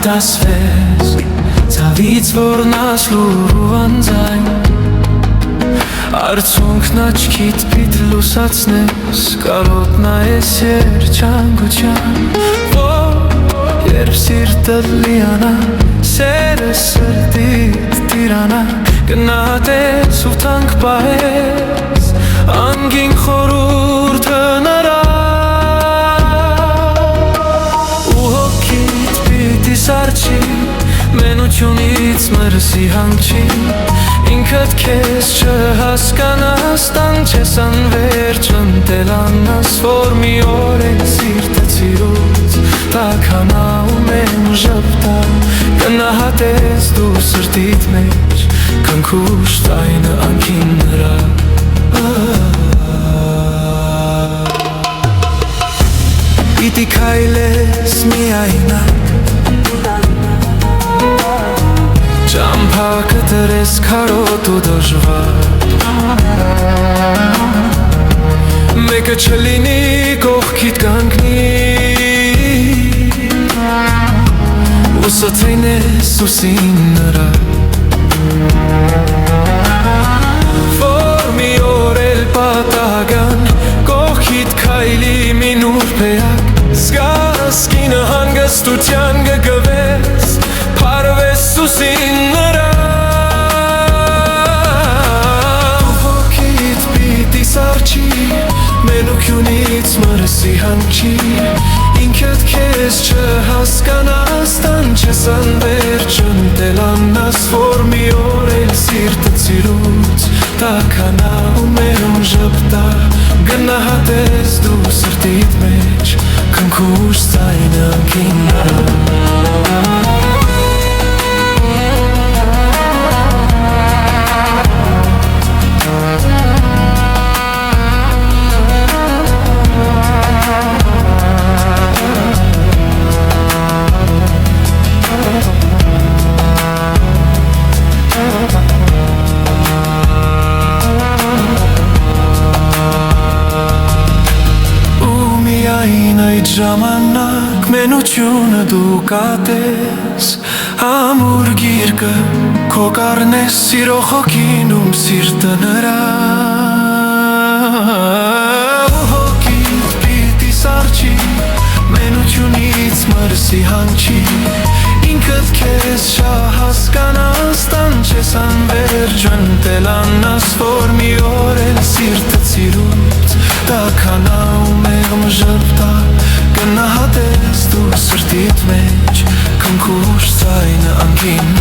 Դասվես ցավից որն ասլու անձայն Արցունքն աչքիդ պիտ լուսացնես Կարոտ նայես երջանկության Երբ սիրտդ լիանա Սերը սրտիդ տիրանա Գնահատես ու թանկ պահես Անգին խորհուրդը նրա Սարչի մենությունից մրսի հանգչի Ինքդ քեզ չհասկանաս տան չես անվերջ ընտելանաս Որ մի օր էլ սիրտդ սիրուց տաքանաում եմ ժպտա Գնահատես դու սրտիդ մեջ կնքուշ տայնը անկին նրա Պիտի քայլես միայնակ Ճամփակը դրես քարոտ ու դժվար Մեկը չլինի կողքիդ կանգնի Ուսը թեյնես ուսին նրա Որ մի օր էլ պատահական Կողքիդ քայլի մի նուրբեակ Զգաս կինը հանգստության գգվես Փարվես ուսին նրա Հոգիդ պիտի սարչի Մենությունից մրսի հանգչի Ինքդ քեզ չհասկանաս Տան չես անվերջ ընտելանաս Որ մի օր էլ սիրտդ սիրուց տաքանաում եմ ժպտա Գնահատես դու սրտիդ մեջ Կնքուշ ձայնը անկին նրա Այդ ժամանակ մենությունը դու կատես Ամուր գիրկը քո կառնես Սիրո խոքինում սիրտը նրա Հոգիդ պիտի սարչի Մենությունից մրսի հանգչի Ինքդ քեզ չհասկանաս Տան չես անվերջ ընտելանաս Որ մի օր էլ սիրտդ սիրուց տաքանաում եմ ժպտա Գնահատես դու սրտիդ մեջ Կնքուշ ձայնը անկին